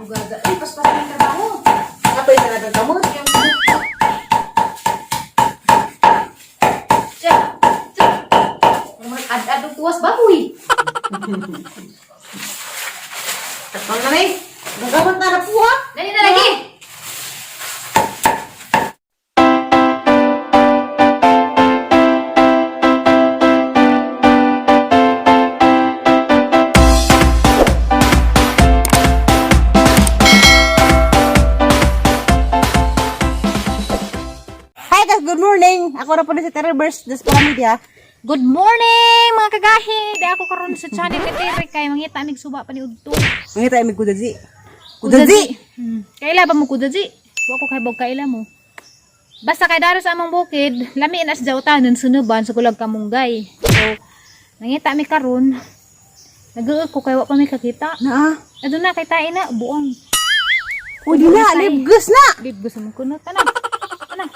Ugaga. Ay, pas-pas ng trabaho. Apa yung talagang kamot? Yung... Siya. Ad-ad tuwas baboy. Tatang na rin. Nagawat na na po ha. Dali na lagi. Good morning! Ako na po na si Terreverse des para media. Good morning mga kagahi! Di ako karon sa channel ni Terry kay mangita mig suba pa ni udto. Mangita mi kudaji. Kudaji. Kaila ba mo kudaji? Wa ko kay bog kaila mo. Basta kay daro sa among bukid, lami na sa jawtanon sunuban sa kulag kamunggay. So, mangita mi karon. Nag-uog ko kay wa pa mi kakita. Na. Adun na kay tae na buong. Pwede na, libgus na. Libgus mo kuno tanan. Tanan.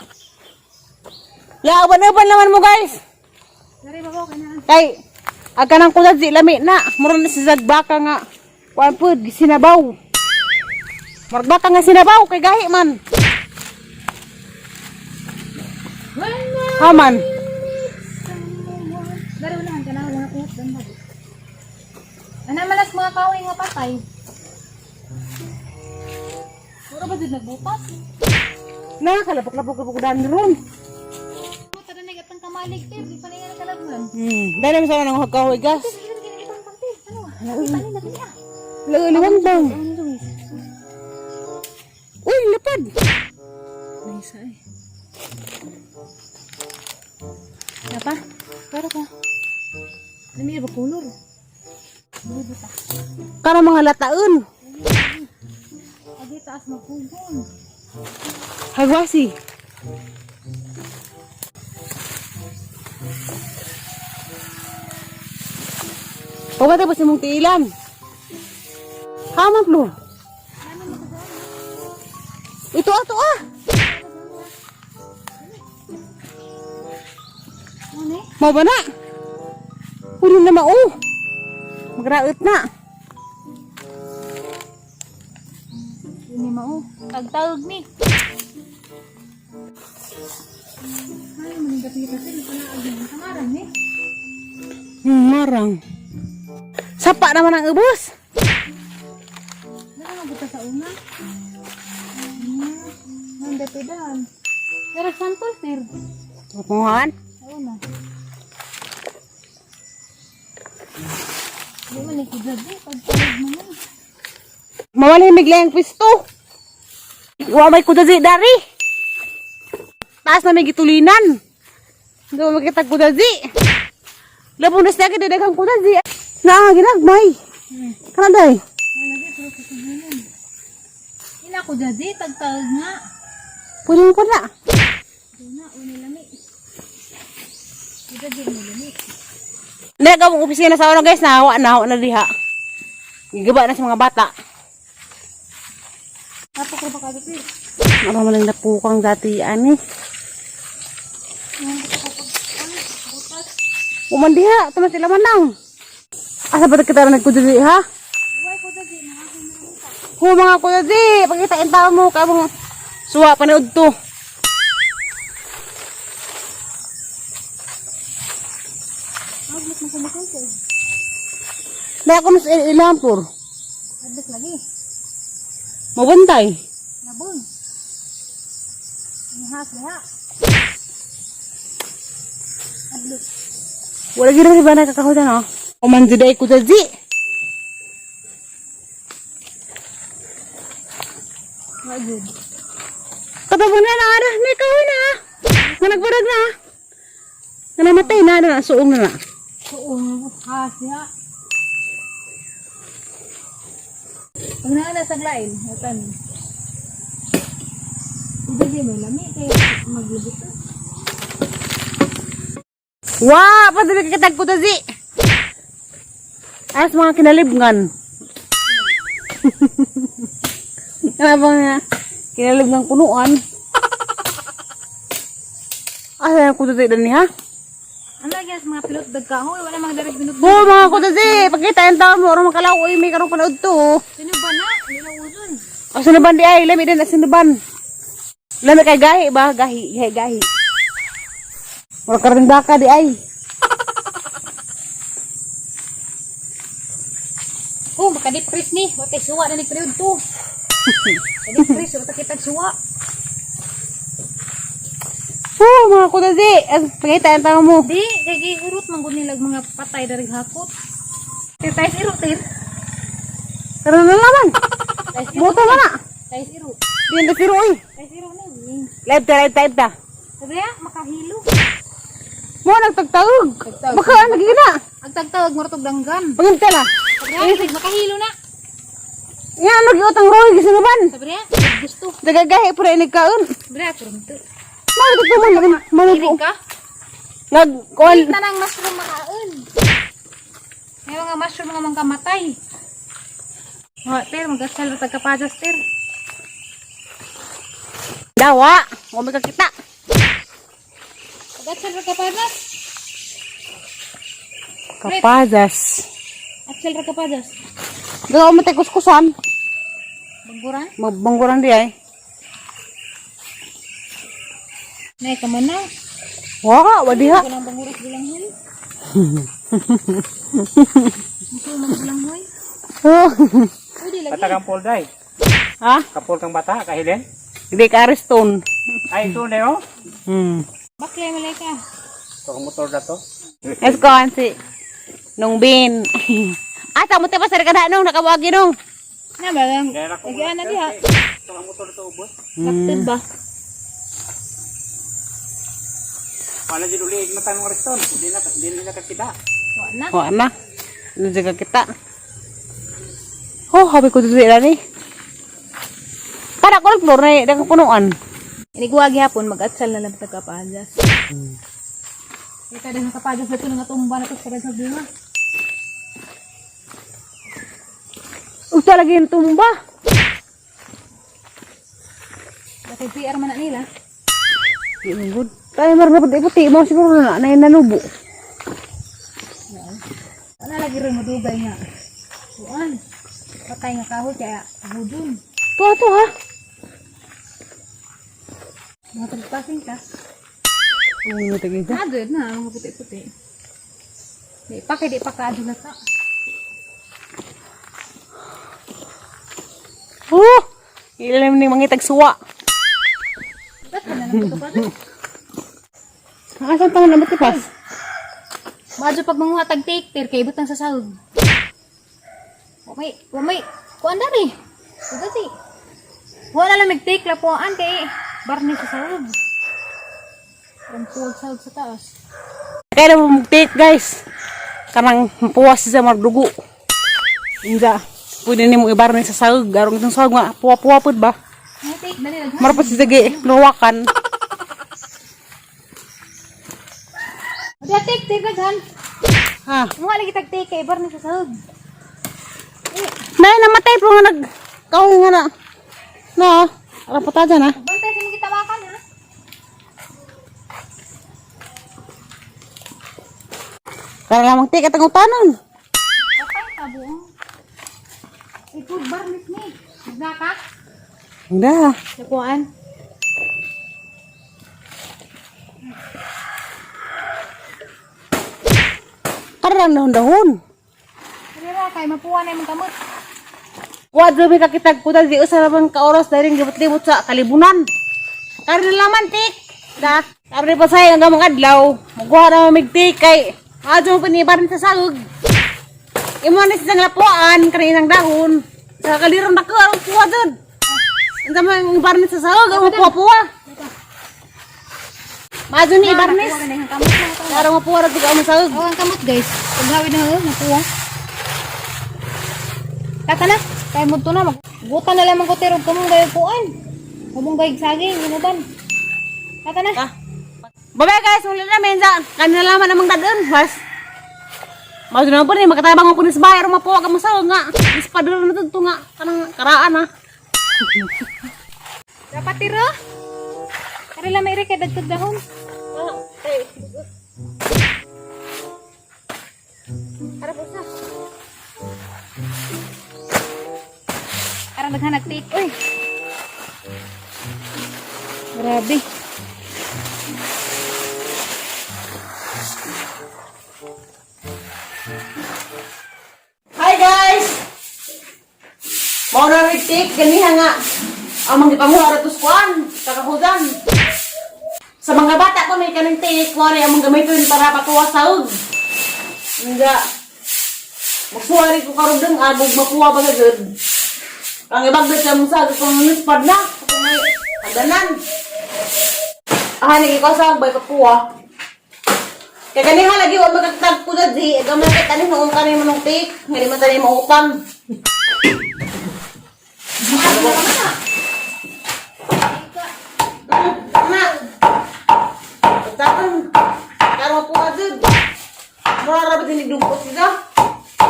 Ya, aban-aban naman mo guys. Dari babaw kana. Kay aga nang kudaji lami na. Mura na sa zagbaka nga. Kuan pud sinabaw. Magbaka nga sinabaw kay gahi man. Haman. Dari unahan kana wala ko dan ba. Ana malas mga kahoy nga patay. Puro ba din nagbutas? Nakakalapok-lapok dan ron. Tara na gatang kamalig ter, di pa niya nakalablan. Dahil naman sa nang hagkahoy gas. Liwang bang. Uy, lapad. Nice ay. Apa? Para ka. Nami ba kulor? Bubuta. Karang mga lataon. Agi taas magkugon. Hagwasi. Pagkatapos si mong tiilan. Haman lo. Ito ato ah. Ano? Mau ba na? Puro na mao. Magraot na. Ini mau tagtawag ni. Ay, maningkat kita sila pala agi ng kamaran ni. Marang. Sapa naman ang ubos. Nakabuta sa una. Nandapidan. Pero santol sir. Kapungan. Sa una. Di man ikudadi pagtawag mo man. Mawala yung bigla yung pwesto. Wa may kudazi dari. Taas na may gitulinan. Hindi mo makita kudazi. Labunas na kita dagang kudazi. Ginagmay. Kanaday. Ay, lagi pero kusubunan. Ina ko jadi tagtawag nga. Pwede mo pala. Una uni lami. Kita di mo lami. Nagawang mong opisina sa ano guys. Nahawa na diha. Gigaba na sa mga bata. Apa ko ba kada pir? Ano malang napukang dati ani. Umandiha. Ito na sila manang. Asa ba kita nagkudazi ha? Uy ko jadi na ako na. Ho mga kudazi. Pagkitain tao mo. Kaya mong suwa panood to. Aglit mo kumakal ko. Dahil ako mas ilampur. Aglit lagi. Mabantay. Nabun. Nihas liha. Aglit. Wala gira si Bana kakahudan oh. Umandiday kudazi. Aglit. Katabang na ada. May kahon na. Nga nagbarag na. Nga namatay na. Suong na na. Suong has liha. Pag naala sa glain, hatan. Hindi mo lami kay maglubot. Wah, padali ka kitag kudazi. As mga kinalibngan. Ano ba nga? Kinalibngan kunuan. Asa yung kudazi dan niya? Ano guys mga pilot dagkahoy wala mga direct binug. Mga kudazi, pagkita yung tao mo, orang makalaw, may karong panood to. Sino ba na? Nila uzon. O sinuban di ay, lami din na sinuban. Lami kay gahi ba? Gahi. Mura karinda ka di ay. Oh, maka-depress ni. Watay suwa na ni period to. Depress, wata kita suwa. Mga kudazi. Pagkita ang tanong mo. Di, kay gihurot man gud nilag mga patay dari hakot. Tay irot tin. Karoon na naman. Buto na na. Tay irot. Di na piro ay. Tay irot na wing. Live ta. Sabi ya, makahilo. Mo nagtagtawag. Tagtawag. Baka nagigina. Ang tagtawag mo ratog danggan. Pagkita na. Sabi ya, makahilo na. Yan, nag-iutang roy. Gisinuban. Sabi ya, gusto. Nagagahi pero nagkaon. Sabi ya, kurunto. Malupo. Iring ka? Nag-kuhan. Kita ng mushroom makaon. May mga mushroom nga mga kamatay. Oh, ter, mag-asal na tagkapadas, ter. Dawa. Huwag may kakita. Mag-asal na kapadas. Kapadas. Asal na kapadas. Gagawa mo tayo kuskusan. Bangguran? Mabangguran di ay. Nay, kaman na. Waka, wadiha. Walang banguras bilang hul. Ito mag bilang hoy. Pwede lagi. Bata kang pol day. Ha? Kapol kang bata, kahilen. Hindi ka ariston. Ay, ito na yun. Baklay malay ka. Ito ang motor na to. Let's go, si Nung Bin. Asa mo tayo pa sa rekada nung nakawagi nung. Na ba lang? Kaya na ko. Lagi na diha. Ito ang motor na to, ubos. Kaptid ba? Paano dyan ulit matanong reston? Hindi na kakita. Wa na. O, ana. Najaga kita. Oh, habi ko dito ni. Para ko nag-floor na yung punuan. Iniguwagi hapon, mag-atsal na lang tagkapadas. Kita din ang kapadas na ito nga tumba na ito sa bunga. Ito lagi yung tumba. Dati PR man na nila. Hindi good. Tayo marunong puti-puti mo siguro na nanubo. Ano lagi rin madugay nga. Tuan. Patay nga kahoy kaya kahudon. Ito ha. Mga tagpasing ka. Oo, natagay dyan. Agad na, mga puti-puti. Di pa kaado na ta. Oh! Ilam ni mangitag suwa. Ba't ka na lang ito pa rin? Asan pa nga naman tipas? Madyo pag mga tag-take-ter, kay ibutang sa sahog. Wamay, kuan na rin. Kasi, wala lang mag-take lapuan kay barni sa sahog. Parang puwag sahog sa taas. Kaya na mo mag-take guys. Karang puwas sa mardugo. Inja, pwede ni mo ibar sa sahog. Garong itong sahog nga, puwa-puwa po ba? May take, dali lang. Marapos si Zagi, luwakan. Diya take, daghan. Ha? Mga lagi tag-take kay barni sa sahog. Nay, namatay po nga nag-kahoy nga na. Na, rapata dyan ha. Bantay sa mga kitawakan ha. Kaya lamang take at ang utanon. Patay ka buong. Ito, barnis ni. Nagnaka. Hindi. Nakuhaan. Karang dahon-dahon. Kaya kay mapuwa na yung kamot. Wadro may kakitag ko dahil di usa naman ka oras dahil libot-libot sa kalibunan. Karon naman tik. Da, karon pa say hanggang mga adlaw. Magkuha na mamigtik kay adto mo panibaran sa sagog. Imo na sa lapuan kaninang dahon. Sa kalirong nako ang kuha dun. Anda man ibarnis sa sagog ang puwa-puwa. Mazo ni ibarnis. Nakuha na yung kamot na ito. Para mapuwa ra tiga mo sagog. Oh, ang kamot guys. Paghawid na nakuha. Kata na. Kaya mo ito na. Buta na lang ang kutero. Kumunggay puan. Kumunggay saging. Inuban. Kata na. Babay guys, muli namin sa kanila laman namang dadon. Mas mazo na po ni makatabang ko ni sa bahay ro mapuwa ka mo sagog nga. Ispadol na to nga kanang karaan ha. Dapat tiro. Karila may reke dagdag dahon. Ara ang naghanag tik. Uy. Grabe. Hi guys! Mau na ritik, ganiha nga. Ang mga ipamuha ratos kuan, kakahudan. Sa mga bata ko may kaning tik, wari ang mga gamitin para patuwa saog. Nga, magsuwari ko karudang agog mapuwa ba gagod. Ang ibagdag ka mong sagot kung nispad na, kung may aganan. Naging ko sa bay papuwa. Kaya ganiha lagi wa magagtag ko na di, gamay ka tanin noong kanin manong tik, nga di man tanin mautang. Anak, pagkatan, karo po ka dun. Mararabat din nagdugpo sila.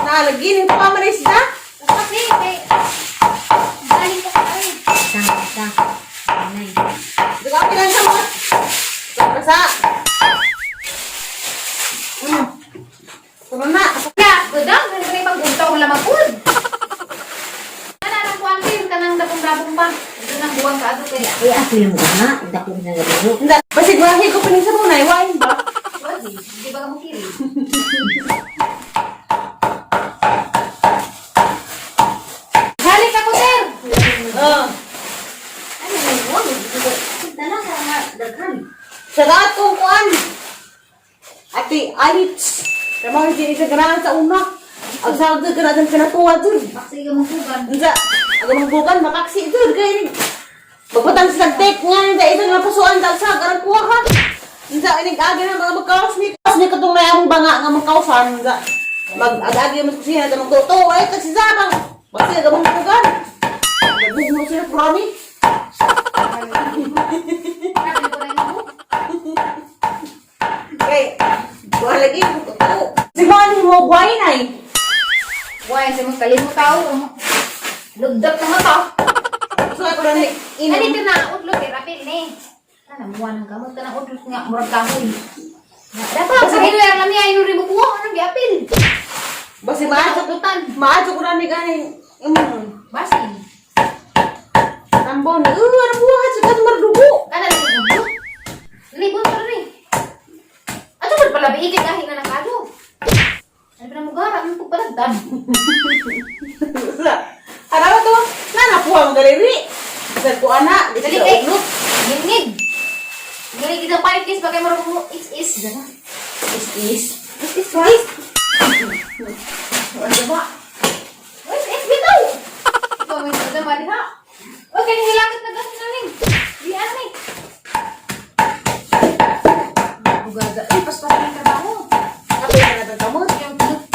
Naalagi, hindi pa manay sila. Kasi, galing ko kayo. Hindi ka pilan sa mga. Kasa. Tama na. Kaya, budang, nagre magbuntaw lamang food. Nanarang kuwantin ka ng dabong-dabong pa. Ito nang buwang ka ato kaya. Ay, ako yung gana. Hindi ko nagano. Hindi. Basig mahi ko piling sa muna. Iwain ba? Wadi, hindi ba ka mukiri? Halik ako, sir! Ano na yun? Dala ka nga, daghan. Sa lahat kong kuan. Ate, alits. Kama hindi sa ganahan sa una. Ang sahag doon ka natin pinatuwa doon. Maksig ka mong Enggak, aga mangbukan makaksi itu kay ini. Bagpatang sa tek nga hindi ito nga pasuan dal sa garang kuha ha. Enggak ini agi na mga magkaos ni katong na among banga nga magkausan enggak. Mag-agi mo siya na magtuto ay ta si Zabang. Basta aga mangbukan. Nagbugo mo siya promi. Okay. Buwan lagi ko to. Si Mani mo buhay na eh. Why, sa mga kalimut tao. Lugdap na nga tao. So ako na Ano inom. ito na, udlot eh, rapil ni. Ano, buwan ng gamot ka na udlot nga, murag kahoy. Dapat, sa ilo yung alam niya, inuri mo kuha, anong giapil? Basi maacho ko na ni ganing. Basi. Tambon. Ano buhat sa kan mardugo. Kana lang yung udlot. Libon pa rin. Ano ba pala, biigit kahit na nakalo? Ano ba na mugara, ano po palagdan? Ano ba to? Nanapuha ang galiri. Sa ko ana, di Dali sa kay, ulo. gingid. Gingid kita paitis, bakay marunong mo, is. Gana. Is. Is, guys. Ano ba? Is, bitaw! Ikaw, may nagdama din ha. Okay, nilakit na gano'n na rin. Diyan ni. Bugaga. Ay, paspas na yung trabaho. Kapit na natin kamot. Yung tulog.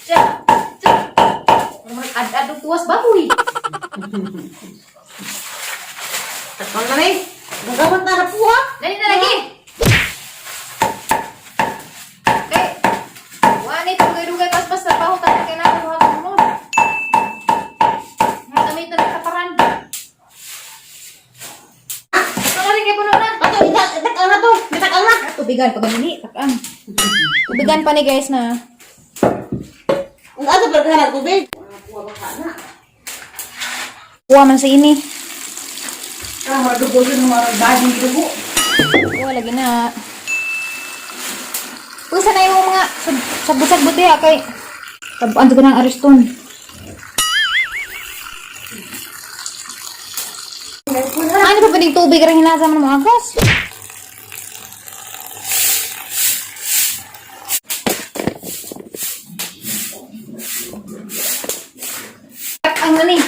Tiyan. Ad-adong tuwas baboy. Takpan na rin. Nagamat na napuha. Dali na lagi. Okay. Wani, tugay-dugay paspas na baho. Tapos kaya natin buhat ng mood. Natamit na nagkaparan. Pagaling kayo puno na. Ato, itakang na to. Itakang na. Tubigan pa ganini. Takang. Tubigan pa ni guys na. Ang ato pagkahanan tubig. Napuha baka na. Kuha man sa ini. Ah, mardugo yun. Maradading dugo. Kuha lagi na. Pusa na yung mga sagbot-sagbot ya kay. Tabuan ko ng ariston. Ano pa pwedeng tubig rin hinasa mo ng mga gas? Ang nani.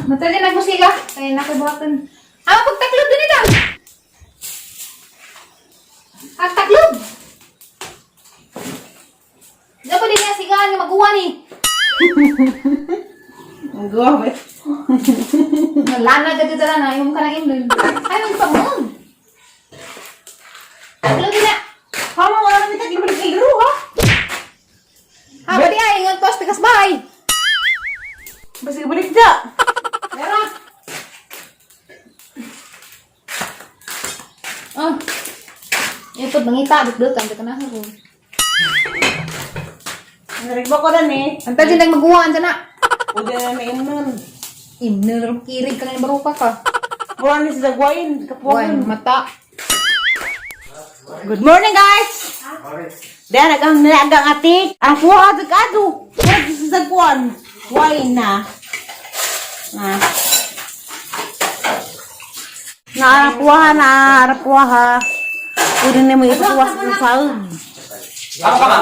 Matali na musika. Kaya nakibuhatan. Pagtaklob din ito. Pagtaklob. Dapat din niya sigahan nga mag-uwa ni. Ang gawa ba? Lana gadi dala na yung kanang imlin. Ay, ang pamon. Taklob din na. Hama wala namin taging balik kay Laro, ha? Di ay, ingat ko pikas bahay. Basi balik da. Meron. Ito, nangita, dudut, ang dito na ako. Narigba ko na ni. Antay din magbuhaan na. Pwede na mainon. Imnul kiri ka na baruka ka. Buwan ni sila guwain. Buwan, Kapuan. mata. Good morning, guys! Dahil nagang ati. Ang kuha agad-ado. Huwag sa kuwan. Guwain na. Naarapuha na. Arapuha. Pwede na mo ituwas sa sahod. Ako ka ba?